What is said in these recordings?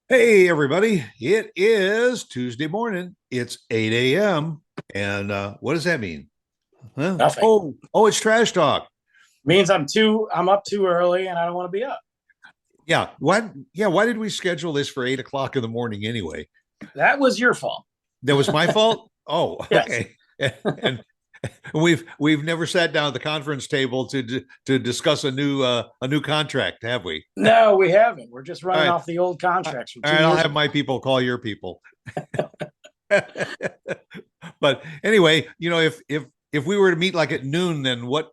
Hey, everybody. It is Tuesday morning. It's 8 a.m. And what does that mean? Huh? Nothing. Oh, it's trash talk. Means I'm up too early and I don't want to be up. Yeah. Why did we schedule this for 8 o'clock in the morning anyway? That was your fault. That was my fault. Oh, Yes. okay. And we've never sat down at the conference table to discuss a new contract, have we? No, we haven't. We're just All running right. off the old All contracts from two right, I'll years have ago. my people call your people. But anyway, if we were to meet like at noon, then what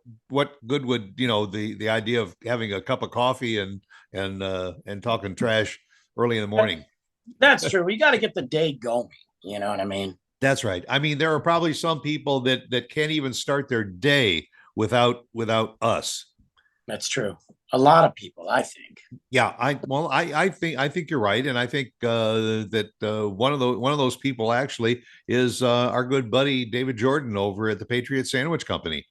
good would the idea of having a cup of coffee and talking trash early in the That, morning? that's true. We got to get the day going. You know what I mean? That's right. I mean, there are probably some people that can't even start their day without us. That's true. A lot of people, I think. Yeah, I think you're right, and I think that one of those people actually is our good buddy David Jordan over at the Patriot Sandwich Company.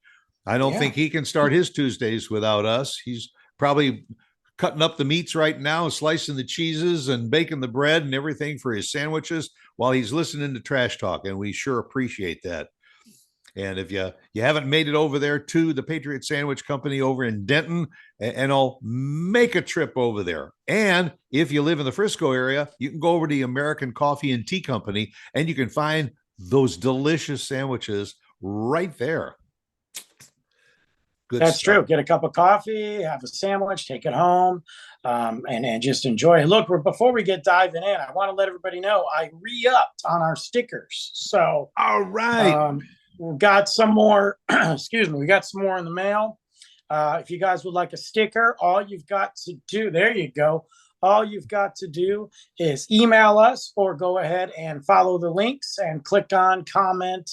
I don't Yeah. think he can start his Tuesdays without us. He's probably cutting up the meats right now, slicing the cheeses and baking the bread and everything for his sandwiches while he's listening to Trash Talk, and we sure appreciate that. And if you haven't made it over there to the Patriot Sandwich Company over in Denton, and I'll make a trip over there. And if you live in the Frisco area, you can go over to the American Coffee and Tea Company, and you can find those delicious sandwiches right there. Good That's true. stuff. Get a cup of coffee, have a sandwich, take it home, and just enjoy it. Look, before we get diving in, I want to let everybody know I re-upped on our stickers. So All right. um, we've got some more. Excuse me. We got some more in the mail. If you guys would like a sticker, all you've got to do, there you go. All you've got to do is email us or go ahead and follow the links and click on comment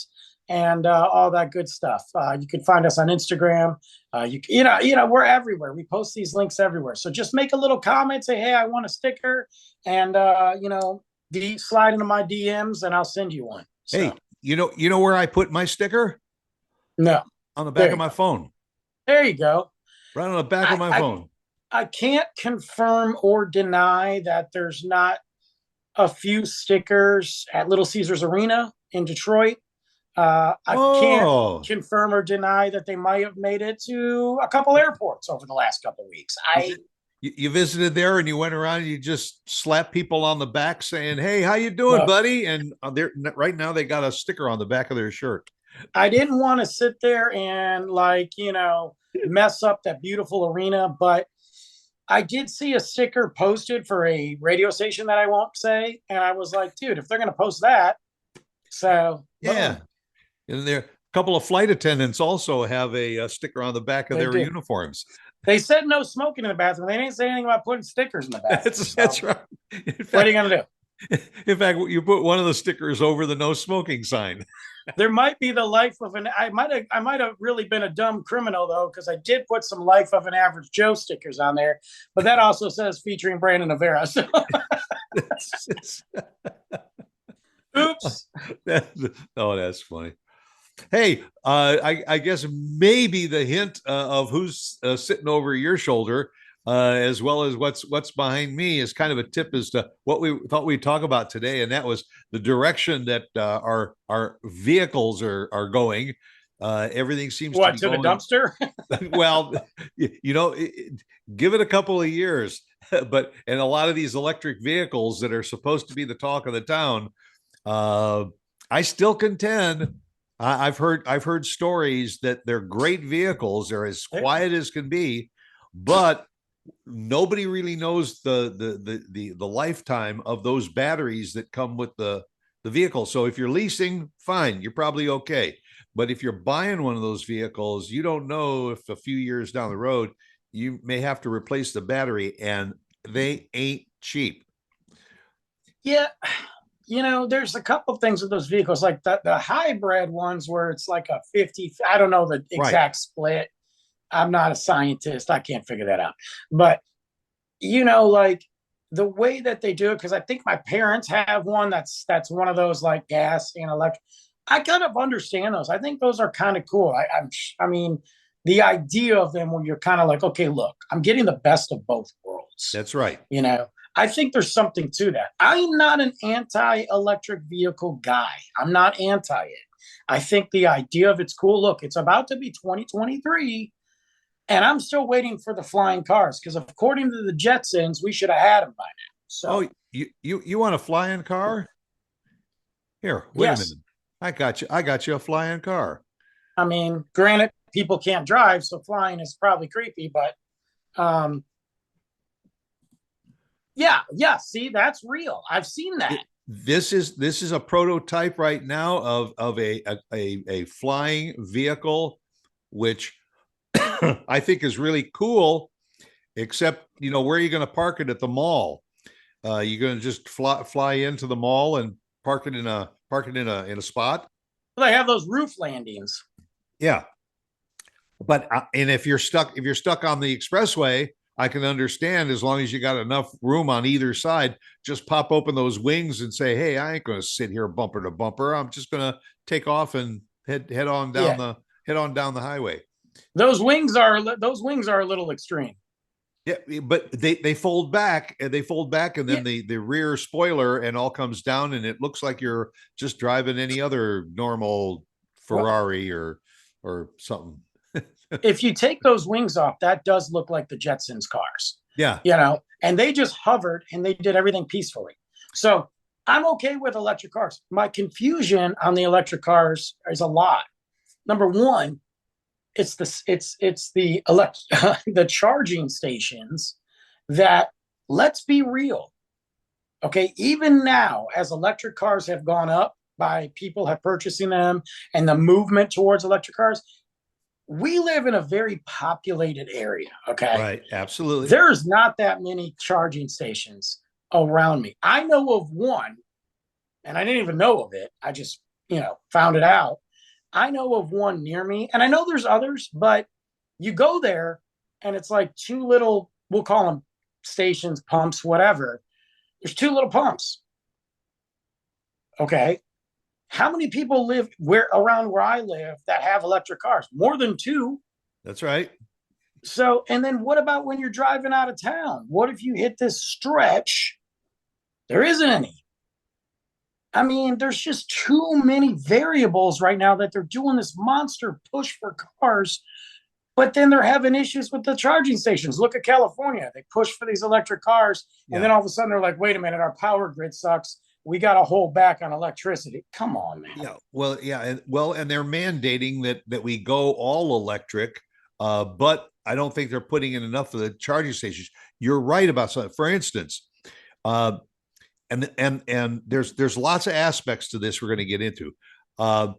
and all that good stuff. You can find us on Instagram. We're everywhere. We post these links everywhere. So just make a little comment, say, hey, I want a sticker, and slide into my DMs, and I'll send you one. Hey, So you know where I put my sticker? no, On the back there of you my go. phone. There you go. Right on the back of I, my I phone. I can't confirm or deny that there's not a few stickers at Little Caesars Arena in Detroit. I can't Oh, confirm or deny that they might have made it to a couple airports over the last couple of weeks. you visited there and you went around and you just slapped people on the back saying, "Hey, how you doing, No, buddy?" And they're right now they got a sticker on the back of their shirt. I didn't want to sit there and mess up that beautiful arena, but I did see a sticker posted for a radio station that I won't say, and I was like, dude, if they're gonna post that, so Yeah, boom, and there a couple of flight attendants also have a sticker on the back of they their do. uniforms. They said no smoking in the bathroom. They didn't say anything about putting stickers in the bathroom. That's So right. In what are you fact, gonna do? you put one of the stickers over the no smoking sign. There might be the life of an. I might have really been a dumb criminal though, because I did put some life of an average Joe stickers on there, but that also says featuring Brandon Avera. So oops. Oh, that's funny. Hey, I guess maybe the hint of who's sitting over your shoulder, as well as what's behind me, is kind of a tip as to what we thought we'd talk about today, and that was the direction that our vehicles are going. Everything seems to What, be to the going dumpster? well. Give it a couple of years, and a lot of these electric vehicles that are supposed to be the talk of the town, uh, I still contend. I've heard stories that they're great vehicles. They're as quiet as can be, but nobody really knows the lifetime of those batteries that come with the vehicle. So if you're leasing, fine, you're probably okay. But if you're buying one of those vehicles, you don't know if a few years down the road you may have to replace the battery, and they ain't cheap. Yeah, there's a couple of things with those vehicles, like the hybrid ones where it's like a 50. I don't know the Right. exact split. I'm not a scientist. I can't figure that out. But like the way that they do it, because I think my parents have one that's one of those like gas and electric. I kind of understand those. I think those are kind of cool. I mean, the idea of them where you're kind of like, okay, look, I'm getting the best of both worlds. That's right. You know, I think there's something to that. I'm not an anti-electric vehicle guy. I'm not anti it. I think the idea of it's cool. Look, it's about to be 2023, and I'm still waiting for the flying cars because according to the Jetsons, we should have had them by now. Oh, So you want a flying car? Here, wait a yes, minute. I got you. I got you a flying car. I mean, granted, people can't drive, so flying is probably creepy, but um, yeah, yeah. See, that's real. I've seen that. This is a prototype right now of a flying vehicle, which I think is really cool. Except, where are you going to park it at the mall? You're going to just fly into the mall and park it in a spot. They have those roof landings. Yeah, but and if you're stuck on the expressway, I can understand as long as you got enough room on either side. Just pop open those wings and say, "Hey, I ain't going to sit here bumper to bumper. I'm just going to take off and head on down Yeah, the highway." those wings are a little extreme. Yeah, but they fold back and and Yeah, then the rear spoiler and all comes down and it looks like you're just driving any other normal well, Ferrari or something. if you take those wings off, that does look like the Jetsons cars, Yeah, and they just hovered and they did everything peacefully. So I'm okay with electric cars. My confusion on the electric cars is a lot. Number one, it's the the charging stations that, let's be real, okay, even now as electric cars have gone up by people have purchasing them and the movement towards electric cars, we live in a very populated area, okay? right. Absolutely. There's not that many charging stations around me. I know of one, and I didn't even know of it. I just, found it out. I know of one near me, and I know there's others, but you go there and it's like two little, we'll call them stations, pumps, whatever. There's two little pumps. Okay. How many people live around where I live that have electric cars? More than two. That's right. So, and then what about when you're driving out of town? What if you hit this stretch? There isn't any. I mean, there's just too many variables right now that they're doing this monster push for cars, but then they're having issues with the charging stations. Look at California. They push for these electric cars, and Yeah. then all of a sudden they're like, wait a minute, our power grid sucks. We got to hold back on electricity. Come on, man. Yeah. Well, yeah, and they're mandating that we go all electric, but I don't think they're putting in enough of the charging stations. You're right about something. For instance, uh, and there's lots of aspects to this we're going to get into. Uh,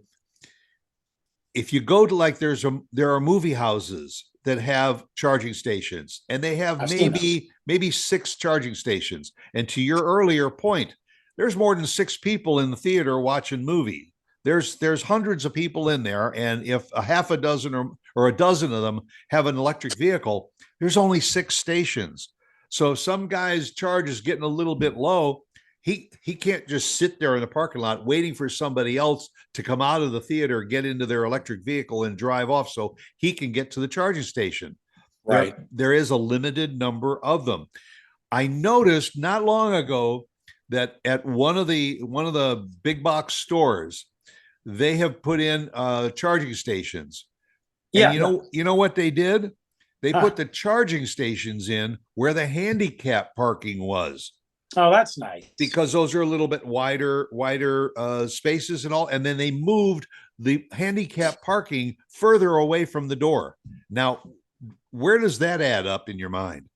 if you go to there are movie houses that have charging stations, and they have I've seen those. maybe six charging stations. And to your earlier point, there's more than six people in the theater watching movies. There's hundreds of people in there, and if a half a dozen or a dozen of them have an electric vehicle, there's only six stations. So some guy's charge is getting a little bit low. He can't just sit there in the parking lot waiting for somebody else to come out of the theater, get into their electric vehicle and drive off so he can get to the charging station. Right. There is a limited number of them. I noticed not long ago that at one of the big box stores, they have put in charging stations. And Yeah. you know what they did? They Huh. put the charging stations in where the handicap parking was, Oh, that's nice. because those are a little bit wider spaces and all. And then they moved the handicap parking further away from the door. Now, where does that add up in your mind?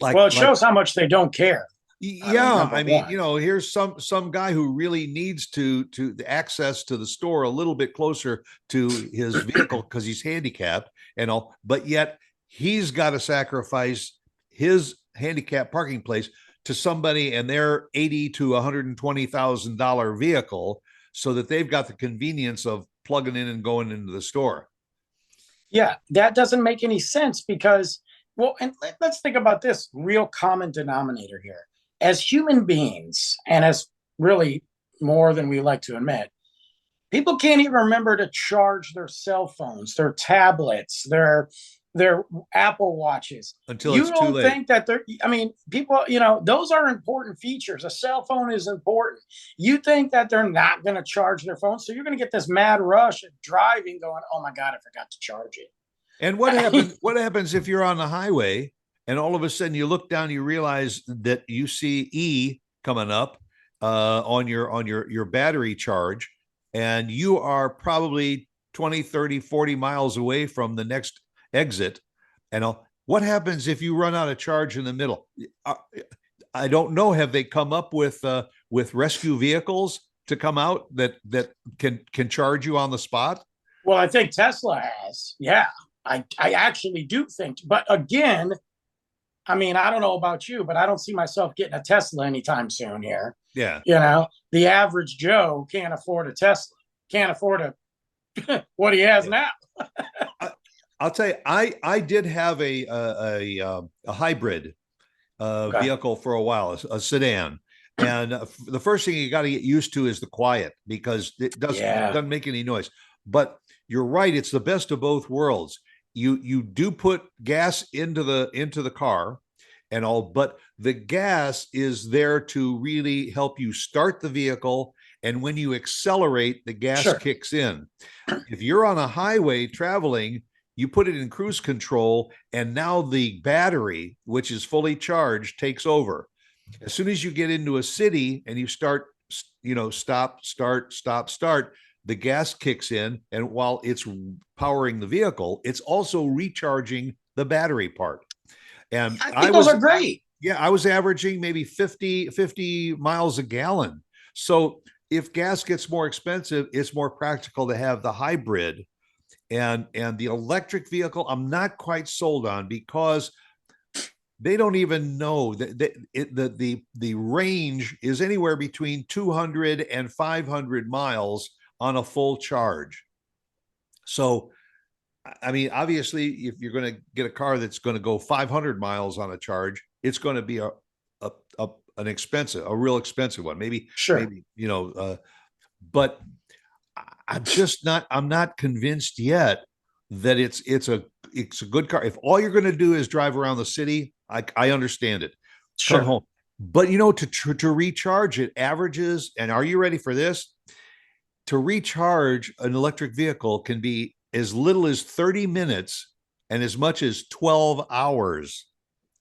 Well, it shows how much they don't care. Yeah, Number I mean, one. here's some guy who really needs to access to the store a little bit closer to his vehicle because he's handicapped and all, but yet he's got to sacrifice his handicap parking place to somebody and their 80 to $120,000 vehicle so that they've got the convenience of plugging in and going into the store. Yeah, that doesn't make any sense because, well, and let's think about this real common denominator here. As human beings, and as really more than we like to admit, people can't even remember to charge their cell phones, their tablets, their their Apple Watches. until You it's too don't late. think that they're, I mean, people, those are important features. A cell phone is important. You think that they're not going to charge their phone. So you're going to get this mad rush of driving going, oh my God, I forgot to charge it. And what happens if you're on the highway and all of a sudden you look down, you realize that you see E coming up on your battery charge, and you are probably 20, 30, 40 miles away from the next exit. And what happens if you run out of charge in the middle? I don't know. Have they come up with rescue vehicles to come out that can charge you on the spot? Well, I think Tesla has. Yeah, I actually do think. But again, I mean, I don't know about you, but I don't see myself getting a Tesla anytime soon here. Yeah. The average Joe can't afford a Tesla, can't afford what he has now. I'll tell you, I did have a hybrid vehicle for a while, a sedan. And the first thing you got to get used to is the quiet, because it doesn't make any noise. But you're right; it's the best of both worlds. You do put gas into the car, and all, but the gas is there to really help you start the vehicle. And when you accelerate, the gas kicks in. If you're on a highway traveling, you put it in cruise control, and now the battery, which is fully charged, takes over. As soon as you get into a city and you start, stop, start, stop, start, the gas kicks in. And while it's powering the vehicle, it's also recharging the battery part. And I think those are great. I was averaging maybe 50 miles a gallon. So if gas gets more expensive, it's more practical to have the hybrid. And the electric vehicle, I'm not quite sold on, because they don't even know that the range is anywhere between 200 and 500 miles on a full charge. So, I mean, obviously, if you're going to get a car that's going to go 500 miles on a charge, it's going to be a real expensive one. Maybe, but I'm not convinced yet that it's a good car. If all you're going to do is drive around the city, I understand it. Come home. But to recharge, it averages, and are you ready for this? To recharge an electric vehicle can be as little as 30 minutes and as much as 12 hours.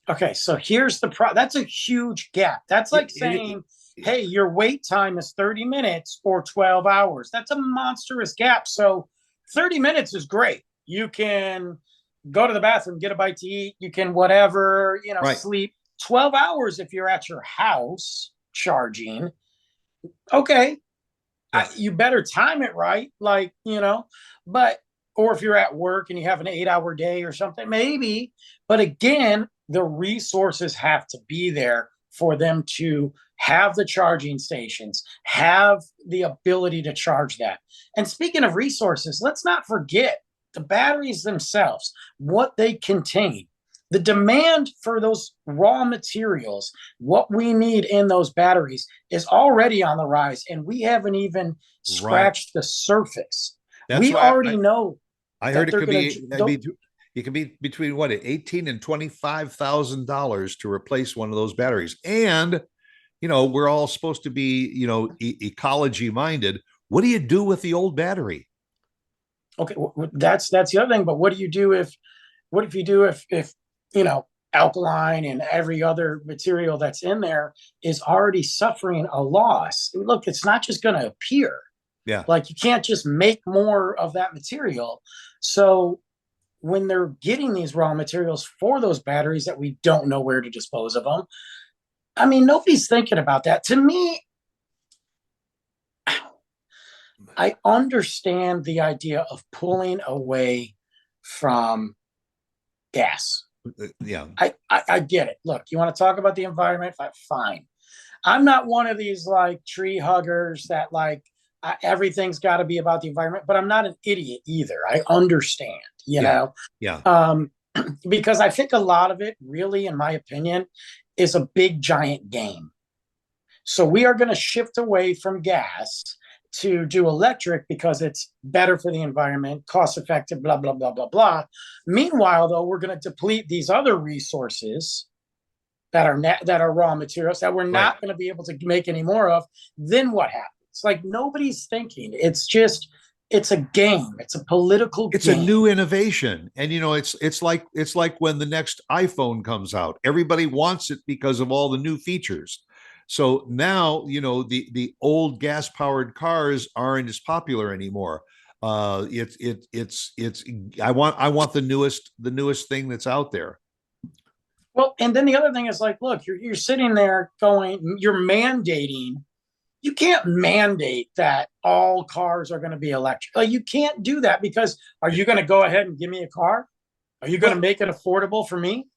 Okay, so here's that's a huge gap. That's like saying, hey, your wait time is 30 minutes or 12 hours. That's a monstrous gap. So 30 minutes is great. You can go to the bathroom, get a bite to eat. You can whatever, sleep. 12 hours if you're at your house charging. Okay. You better time it right. Or if you're at work and you have an 8-hour day or something, maybe. But again, the resources have to be there for them to have the charging stations, have the ability to charge that. And speaking of resources, let's not forget the batteries themselves, what they contain. The demand for those raw materials, what we need in those batteries, is already on the rise, and we haven't even scratched the surface. We already know. I heard it can be between what, $18,000 and $25,000 to replace one of those batteries. And we're all supposed to be ecology minded. What do you do with the old battery? Okay, that's the other thing. But what if alkaline and every other material that's in there is already suffering a loss? Look, it's not just going to appear. Yeah. Like, you can't just make more of that material. So when they're getting these raw materials for those batteries that we don't know where to dispose of them, I mean, nobody's thinking about that. To me, I understand the idea of pulling away from gas. Yeah. I get it. Look, you want to talk about the environment? Fine. I'm not one of these tree huggers that everything's got to be about the environment, but I'm not an idiot either. I understand, know? Yeah. Because I think a lot of it, really, in my opinion, is a big giant game. So we are going to shift away from gas to do electric because it's better for the environment, cost effective, blah, blah, blah, blah, blah. Meanwhile, though, we're going to deplete these other resources that are raw materials that we're not Right. going to be able to make any more of. Then what happens? Like nobody's thinking. It's a game. It's a political It's a game. new innovation. And it's like when the next iPhone comes out. Everybody wants it because of all the new features. So now, the old gas powered cars aren't as popular anymore. It's I want the newest thing that's out there. Well, and then the other thing is like, look, you're sitting there going, you're mandating. You can't mandate that all cars are going to be electric. Like, you can't do that because are you going to go ahead and give me a car? Are you going to Well, make it affordable for me?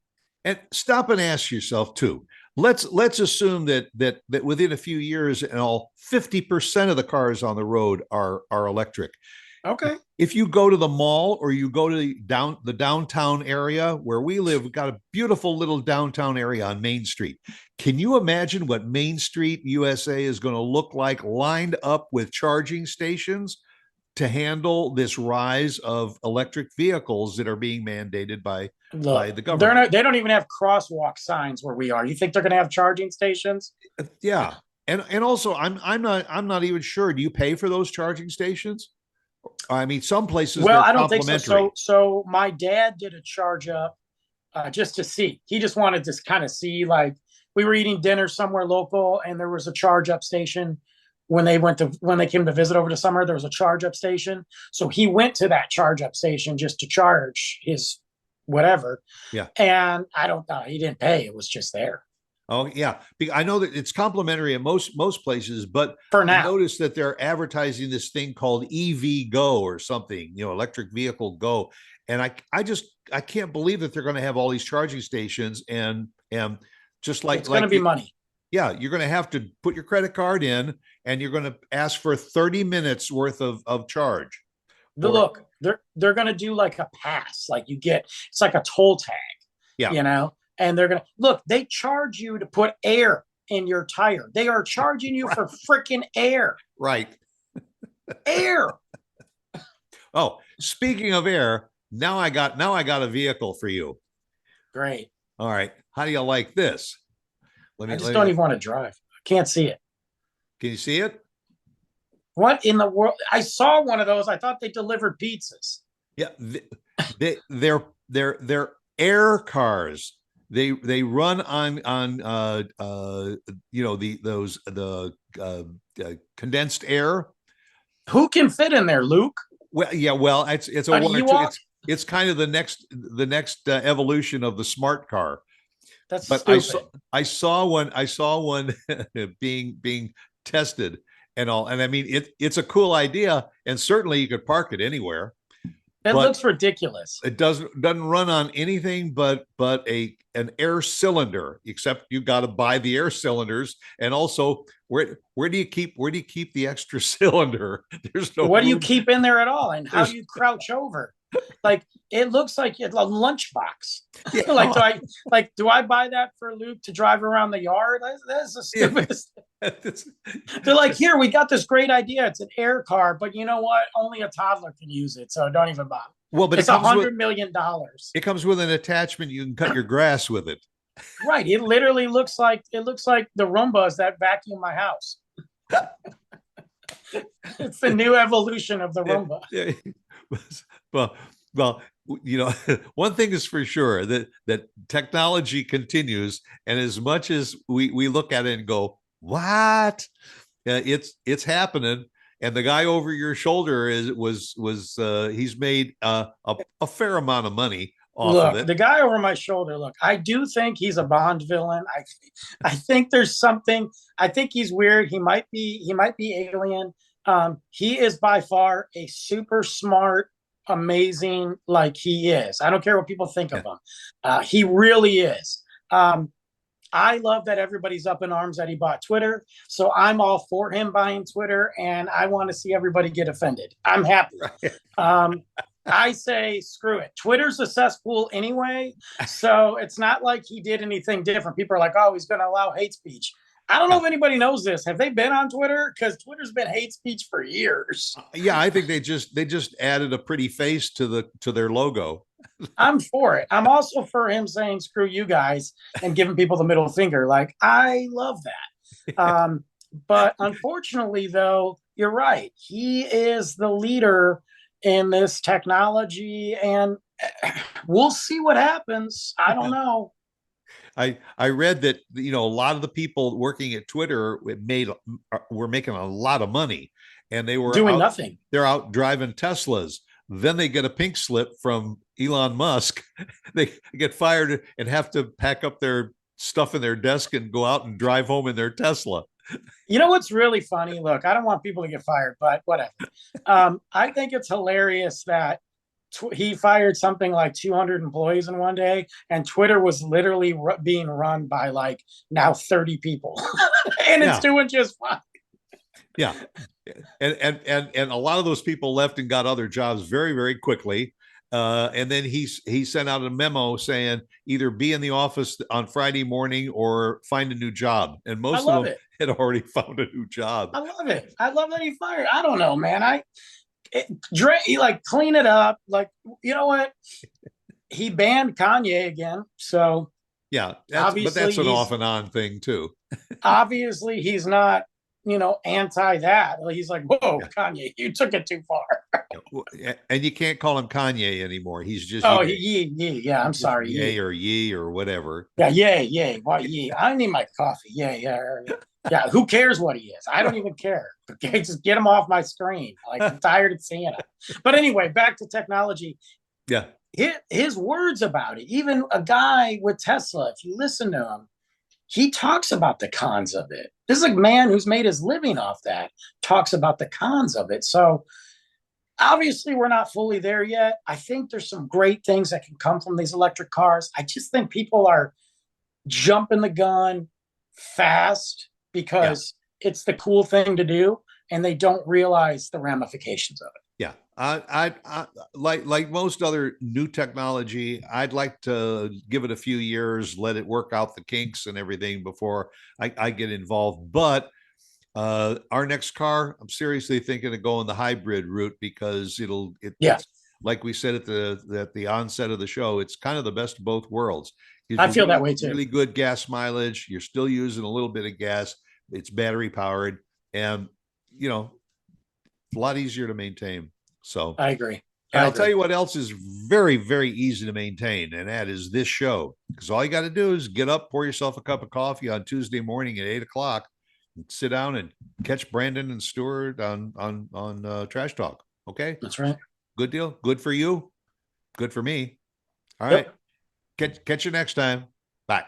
and stop and ask yourself too. Let's assume that within a few years, and all 50% of the cars on the road are electric. Okay. If you go to the mall or you go to the downtown area where we live, we've got a beautiful little downtown area on Main Street. Can you imagine what Main Street USA is going to look like lined up with charging stations to handle this rise of electric vehicles that are being mandated by Look, the government? they don't even have crosswalk signs where we are. You think they're going to have charging stations? Yeah. And also I'm not even sure. Do you pay for those charging stations? I mean, some places Well, they're I don't think so. complimentary. So my dad did a charge up just to see. He just wanted to kind of see, like, we were eating dinner somewhere local, and there was a charge up station when they came to visit over the summer. There was a charge up station, so he went to that charge up station just to charge his whatever. Yeah. And I don't know, he didn't pay; it was just there Oh yeah, I know that it's complimentary in most places, but for I now. noticed that they're advertising this thing called EV Go or something, electric vehicle Go, and I can't believe that they're going to have all these charging stations and just It's going to be money. yeah, you're going to have to put your credit card in and you're going to ask for 30 minutes worth of charge. Or Look, they're going to do like a pass, like you get. It's like a toll tag, yeah, you know. And they're going to look. They charge you to put air in your tire. They are charging you right, for freaking air. right. Air. Oh, speaking of air, now I got a vehicle for you. Great. All right. How do you like this? I just Let don't me even want to drive. I can't see it. can you see it? What in the world? I saw one of those. I thought they delivered pizzas. Yeah. They're air cars. They run on condensed air. Who can fit in there, Luke? Well, yeah, well, it's a An one or two. Ewok? It's kind of the next evolution of the smart car. That's But stupid. I saw one being tested and all, and I mean it's a cool idea, and certainly you could park it anywhere, It but looks ridiculous. it doesn't run on anything but an air cylinder. Except you got to buy the air cylinders, and also where do you keep the extra cylinder? There's no What do you room. keep in there at all? And how There's do you crouch over? Like it looks like a lunchbox. Like yeah, do I buy that for Luke to drive around the yard? That's the yeah. stupidest. They're like, here, we got this great idea. It's an air car, but you know what? Only a toddler can use it, so don't even bother. Well, but It's $100 million. it comes with an attachment. You can cut your grass with it. Right. It literally looks like the Roombas that vacuum my house. It's the new evolution of the Roomba. Yeah. well, well, one thing is for sure that technology continues, and as much as we look at it and go, "What?" It's happening, and the guy over your shoulder he's made a fair amount of money off of Look, it. the guy over my shoulder. Look, I do think he's a Bond villain. I think there's something. I think he's weird. He might be alien. He is by far a super smart, amazing. Like he is. I don't care what people think of Yeah. him. He really is. I love that everybody's up in arms that he bought Twitter. So I'm all for him buying Twitter, and I want to see everybody get offended. I'm happy. Um, I say screw it. Twitter's a cesspool anyway, so it's not like he did anything different. People are like, "Oh, he's going to allow hate speech." I don't know Yeah. if anybody knows this. Have they been on Twitter? Because Twitter's been hate speech for years. Yeah, I think they just added a pretty face to their logo. I'm for it. I'm also for him saying "screw you guys" and giving people the middle finger. Like I love that. But unfortunately, though, you're right. He is the leader in this technology, and we'll see what happens. I don't know. I read that a lot of the people working at Twitter were making a lot of money, and Doing nothing. they're out driving Teslas. Then they get a pink slip from Elon Musk. They get fired and have to pack up their stuff in their desk and go out and drive home in their Tesla. You know what's really funny? Look, I don't want people to get fired, but whatever. I think it's hilarious that he fired something like 200 employees in one day, and Twitter was literally being run by like now 30 people, and it's doing just fine. Yeah, and a lot of those people left and got other jobs very, very quickly. And then he sent out a memo saying either be in the office on Friday morning or find a new job. And most of them had already found a new job. I love it. I love that he fired. I don't know, man. He like clean it up. Like, you know what? He banned Kanye again. So yeah, but that's an off and on thing too. Obviously, he's not, anti that. He's like, whoa, yeah. Kanye, you took it too far. And you can't call him Kanye anymore. He's just Ye. Yeah, I'm sorry. Ye or Ye or whatever. Yeah, yay. What Ye? I need my coffee. Yeah. Who cares what he is? I don't even care. Okay, just get him off my screen. Like I'm tired of seeing it. But anyway, back to technology. Yeah. His words about it. Even a guy with Tesla, if you listen to him, he talks about the cons of it. This is a man who's made his living off that, talks about the cons of it. So obviously we're not fully there yet. I think there's some great things that can come from these electric cars. I just think people are jumping the gun fast because it's the cool thing to do, and they don't realize the ramifications of it. Yeah. I like most other new technology, I'd like to give it a few years, let it work out the kinks and everything before I get involved. But our next car, I'm seriously thinking of going the hybrid route because it's like we said at the onset of the show, it's kind of the best of both worlds. I feel that way too. Really good gas mileage. You're still using a little bit of gas. It's battery powered, and a lot easier to maintain. So I agree. And I'll tell you what else is very, very easy to maintain, and that is this show. Because all you got to do is get up, pour yourself a cup of coffee on Tuesday morning at 8:00, and sit down and catch Brandon and Stuart on Trash Talk. Okay, that's right. Good deal. Good for you. Good for me. All right. Catch you next time. Bye.